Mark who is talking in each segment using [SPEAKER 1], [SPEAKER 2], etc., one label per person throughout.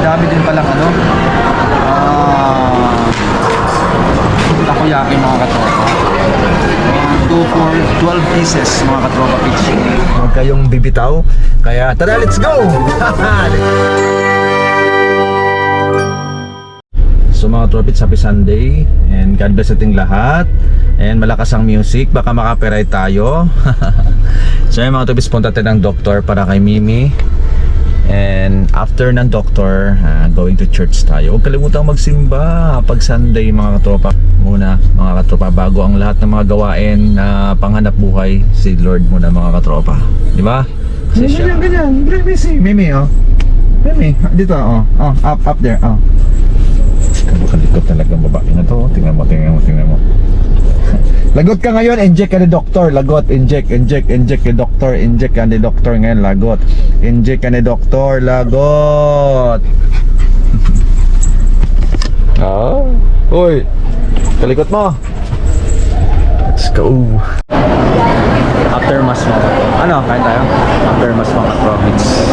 [SPEAKER 1] dami din palang ano, takoyaki mga katropa. 2 for 12 pieces mga katropa pitch. Huwag kayong bibitaw. Kaya tara, let's go! So mga tropits, happy Sunday and God bless ating lahat. And malakas ang music, baka maka-copyright tayo. So yung mga tropits, punta tayo ng doktor para kay Mimi. And after ng doktor, going to church tayo. Huwag kalimutang magsimba pag Sunday mga katropa. Muna mga katropa, bago ang lahat ng mga gawain na panghanap buhay, si Lord muna mga katropa. Di ba? Kasi siya. Ganyan. Mimi, oh. Mimi, dito, oh. Oh, up there, oh. Kabakalikot talaga ang babae na to. Tingnan mo. Lagot ka ngayon, inject ka ni doktor. Lagot, inject ni doktor. Inject ka ni doktor ngayon, lagot. Inject ka ni doktor, lagot. Uy, kalikot mo. Let's go. After mas mga ano, kain tayo? After mas mga profits.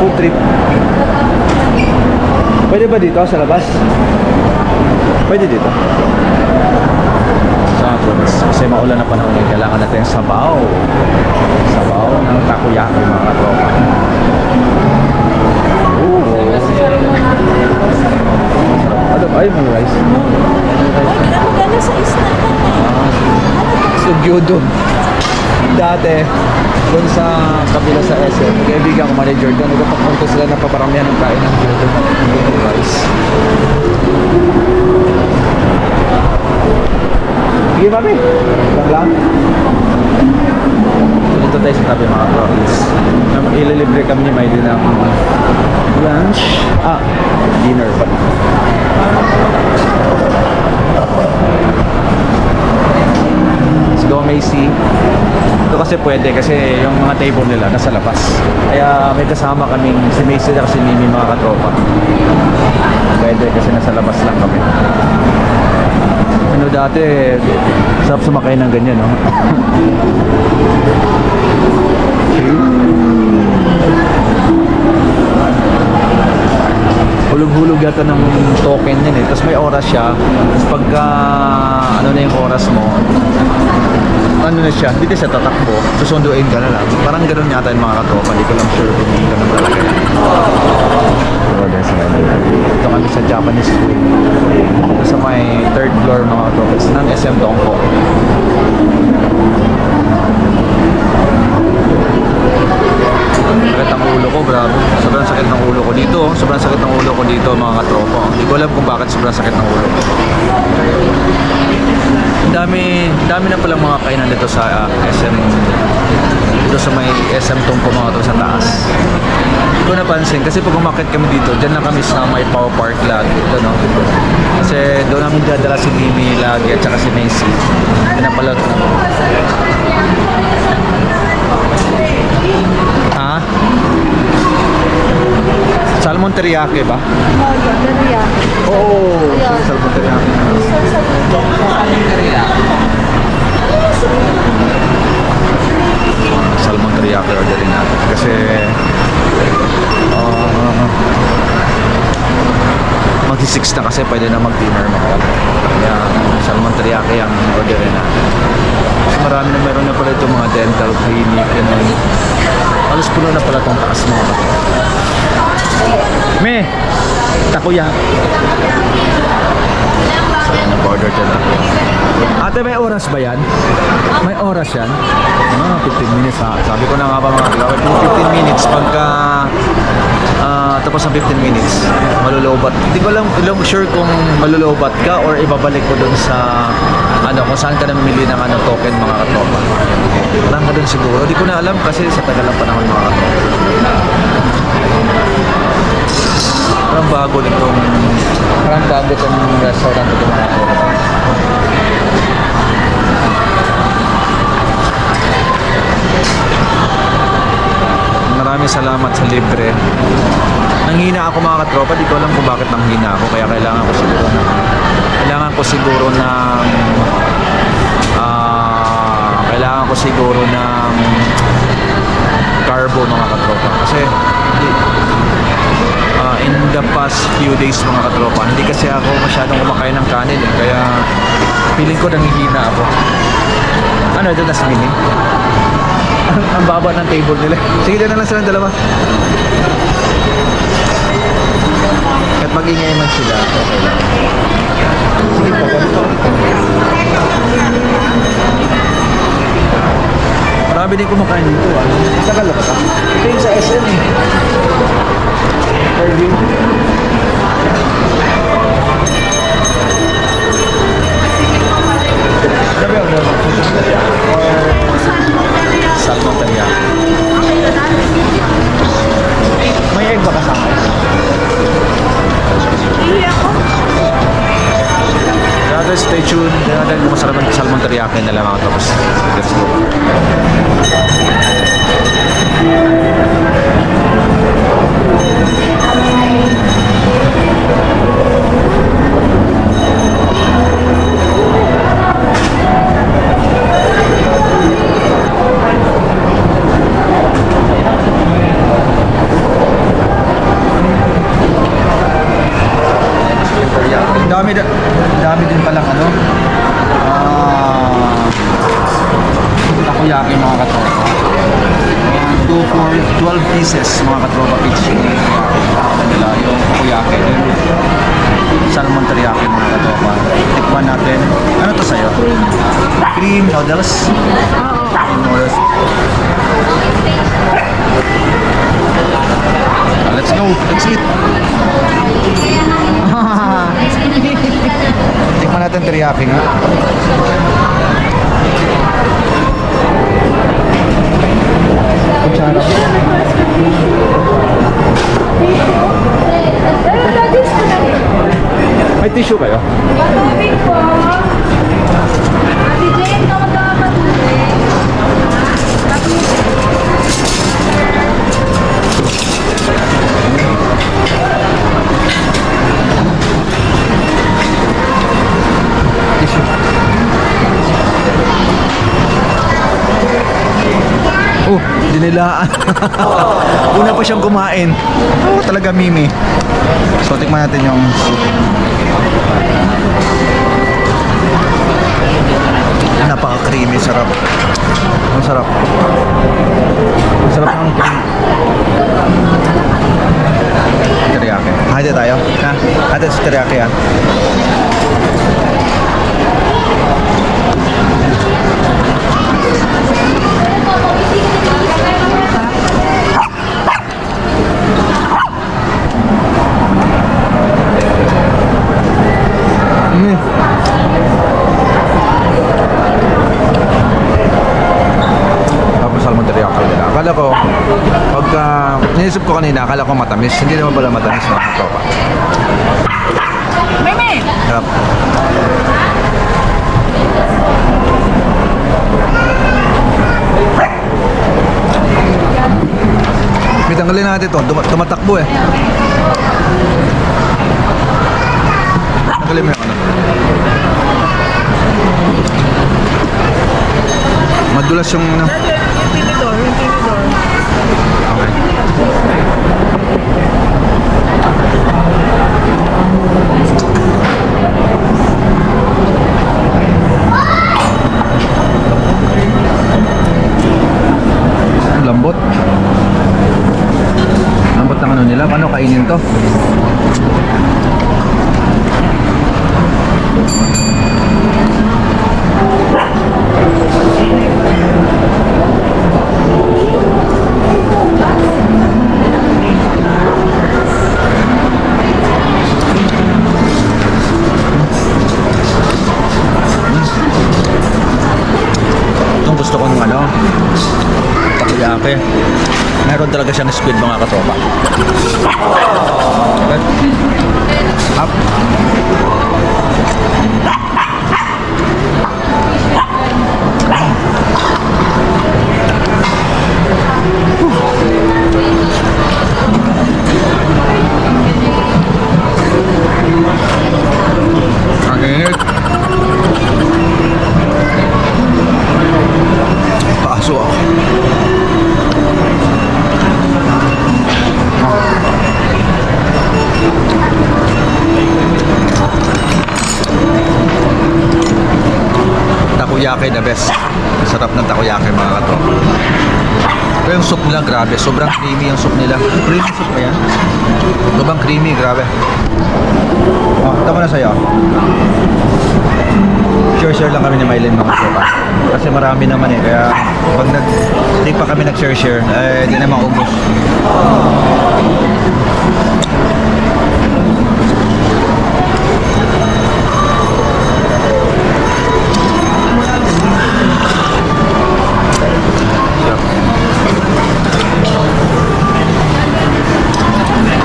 [SPEAKER 1] Food trip. Pwede ba dito sa labas? Pwede dito. Kasi maulan na panahon ngayon, kailangan natin yung sabaw ng takoyaki mga katropa. Ano ba? Ay, may rice.
[SPEAKER 2] Ako gano'n sa isla ka na.
[SPEAKER 1] Sugyodo. Dati, doon sa kabila sa SM, kaibigan ko manager doon, nagpapunta sila na paparamihan ng kain ng gyodo. Rice. Sige mami, lang. So dito tayo sa tabi mga province. Ililibre kami ni Maylin ng lunch. Dinner pa. Let's go Macy. Ito kasi pwede kasi yung mga table nila nasa labas. Kaya may kasama kaming si Macy at si Mimi mga katropa. Pwede kasi nasa labas lang kami. Ano dati, sarap sumakay ng ganyan, no? Hulog-hulog yata ng token yan eh. Tapos may oras siya. Tapos pagka, ano na yung oras mo, ano na siya, hindi siya tatakbo. Susunduin ka na lang. Parang gano'n yata yung mga katropa. Hindi ko lang sure kung gano'n talaga yan. Ito kami sa Japanese food. Sa may 3rd floor mga katropa ng SM Tongpo. Sakit ang ulo ko, grabe. Sobrang sakit ng ulo ko dito. Sobrang sakit ng ulo ko dito mga katropa. Hindi ko alam kung bakit sobrang sakit ng ulo ko. Dami na palang mga kainan dito sa SM. Dito sa may SM Tongpo mga to sa taas. Hindi ko napansin kasi pag umakit kami dito, dyan lang kami sa may Power Park lagi. Ito, no? Kasi doon namin dadala si Mimi lagi at saka si Macy. Pinapalot na. Salmon teriyaki ba?
[SPEAKER 2] Teriyaki.
[SPEAKER 1] Oo, salmon teriyaki. Salmon teriyaki orderin natin kasi magsi-6 na kasi pwede na mag-dinner mga kaya salmon teriyaki ang orderin natin. Kasi marami na meron na pala itong mga dental clinic and halos puno na pala itong taas mga Me, takoyaki. So, nag-order ka na. Ate, may oras ba yan? May oras yan? 15 minutes ha. Sabi ko na nga ba mga kailangan 15 minutes pagka tapos ng 15 minutes malulobat. Hindi ko lang sure kung malulobat ka or ibabalik ko dun sa kung saan ka namimili ng token mga katropa. Parang ka dun siguro. Hindi ko na alam kasi sa tagal ng panahon mga katropa. Parang bago nitong restaurant ito mga katropa. Maraming salamat sa libre. Nanghina ako mga katropa, di ko alam kung bakit nanghina ako, kaya kailangan ko siguro ng carbo mga katropa kasi the past few days mga katropa. Hindi kasi ako masyadong kumakain ng kanin eh. Kaya feeling ko nangihina ako. Ano ito, last minute? Ang baba ng table nila. Sige, dyan na lang silang dalawa. At mag-ingay man sila, okay lang. Sige po, ganito. Marami din kumakain dito. Tagal na ba ka? Ito yung sa SM eh. Fairview. Sabi ako, salmon teriyaki. May egg ba kasama? Kaya guys, stay tuned. Kaya dahil kung masarap ang salmon teriyaki na lang ako. Tapos, let's go. Dami din palang ano takoyaki mga katropa. 2 for 12 pieces mga katropa each. Nila yung takoyaki din. Salmon teriyaki mga katropa. Tikman natin. Ano to sa'yo? Cream noodles? Cream noodles. Let's go. Let's eat. Tikman natin teriyaki nga. Kutsara. May tissue kayo?
[SPEAKER 2] Matubig po. Ate Jane, tawag ka matubig.
[SPEAKER 1] Oh, dinilaan. Una pa siyang kumain. Oh, talaga Mimi. So, tikman natin yung soup. Napaka-creamy, sarap. Ang sarap. Ang sarap ng cream. Teriyaki. Hati tayo. Ha? Hati sa teriyaki ah. Tapos salmon teriyaki nila. Akala ko, pagka niisip ko kanina, akala ko matamis. Hindi naman pala matamis na tropa.
[SPEAKER 2] Meme!
[SPEAKER 1] Sarap. Tanggalin natin ito. Tumatakbo eh. Tanggalin mo yung ano. Madulas yung ano.
[SPEAKER 2] Yung tinidor.
[SPEAKER 1] Okay. Ang lambot. Lambot ng ano nila. Paano kainin to? Itong gusto ko ng ano, takoyaki. Meron talaga siyang squid mga katropa. Up. Ang init. Paaso ako. takoyaki the best. Sarap ng takoyaki mga katropa. Pero yung soup nila grabe, sobrang creamy yung soup nila. Creamy soup ba yan? Sobrang creamy, grabe. Oh, tama na sa'yo. Share lang kami ni Mylene mga tropa. Kasi marami naman eh, kaya pag di pa kami nag-share, eh di na maubos.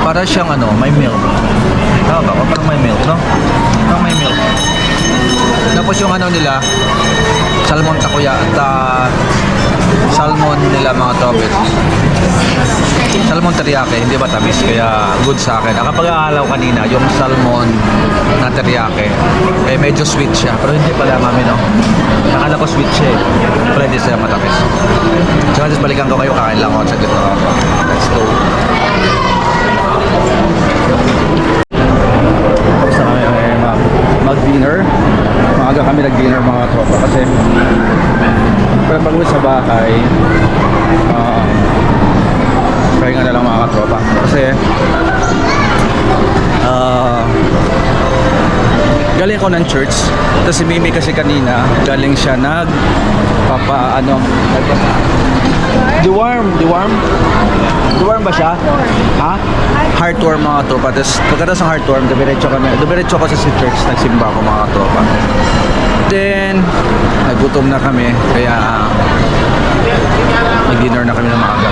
[SPEAKER 1] Para siyang ano, may milk. Tama ba? Parang may milk, no? Parang may milk. Tapos yung ano nila, salmon takoya at salmon nila mga tropit. Salmon teriyaki, hindi ba tamis? Kaya good sa akin. Ang kapag-aalaw kanina, yung salmon na teriyaki, eh medyo sweet siya. Pero hindi pala mami, no? Nakala ko sweet siya eh. Pero hindi siya matamis. So, just balikan ko kayo, kakain lang ako. Saglit na ako. Let's go. Tapos na kami mag-dinner. Maaga kami nag-dinner mga tropa kasi pag-uwi sa bahay pahinga na lang mga tropa kasi galing ako ng church. Tapos si Mimi kasi kanina galing siya deworm ba siya? Ha? Heartworm mga tropa. Tapos pagkatapos ng heartworm, dumiretso ko sa church, nagsimba ako mga tropa. Then nagutom na kami kaya nag-dinner na kami ng maaga.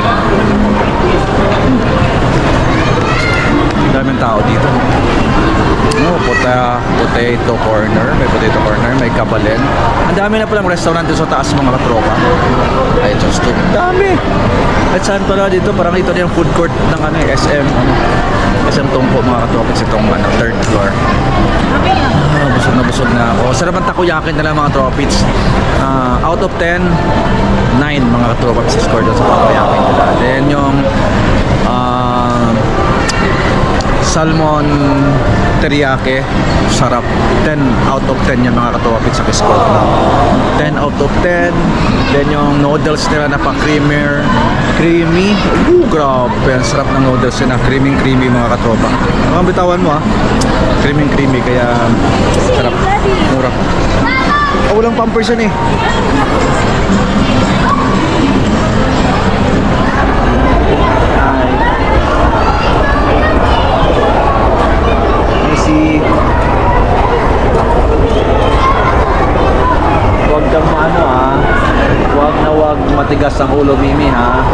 [SPEAKER 1] Daming tao dito. No, potato corner, may kabalin. Ang dami na palang restaurant dito sa taas mga katropa. Ay, just to. Dami. At saan pala dito? Parang ito na yung food court ng SM Tungpo mga katropa. Itong third floor. Busog na ako. Sarap ang takoyaki nila mga tropits. Out of 10, 9 mga katropa sa score doon sa takoyaki nila. Then yung salmon teriyaki, sarap. 10 out of 10 yung mga katopit sa score na. 10 out of 10. Then yung noodles nila na creamy. Grabe, ang sarap ng noodles nila. Creamy mga katropa. Ang bitawan mo creamy kaya sarap. Mura. Walang pampers yan eh. Huwag kang huwag matigas ang ulo, Mimi ha.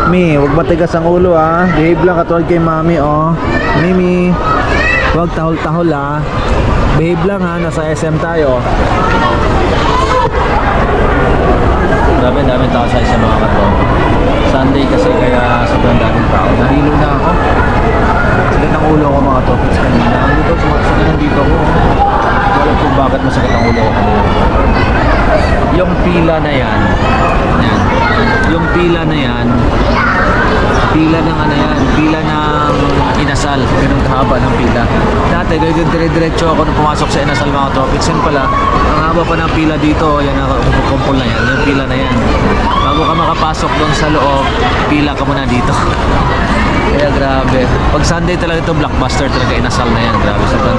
[SPEAKER 1] Huwag matigas ang ulo ha. Behave lang katulad kay Mami Mimi, huwag tahol-tahol ha. Behave lang ha, nasa SM tayo. Dami tao sa SM mga katropa. Sunday kasi kaya sobrang daming tao. Nahilo na ako. Sakit ang ulo ko mga topics kanina. Sakit ang dito ko. Alam kung bakit masakit ang ulo ko kanina. Yung pila na yan. Yung pila na yan. Pila ng pila ng inasal. Ganun haba ng pila. Dati, ganyan dire-diretso ako nung pumasok sa inasal mga topics. Yan pala, ang haba pa ng pila dito. Yan ang kumpul na yan. Yung pila na yan. Bago ka makapasok doon sa loob, pila ka muna dito. Kaya grabe. Pag Sunday talaga ito, blockbuster talaga, inasal na yan. Grabe, sobrang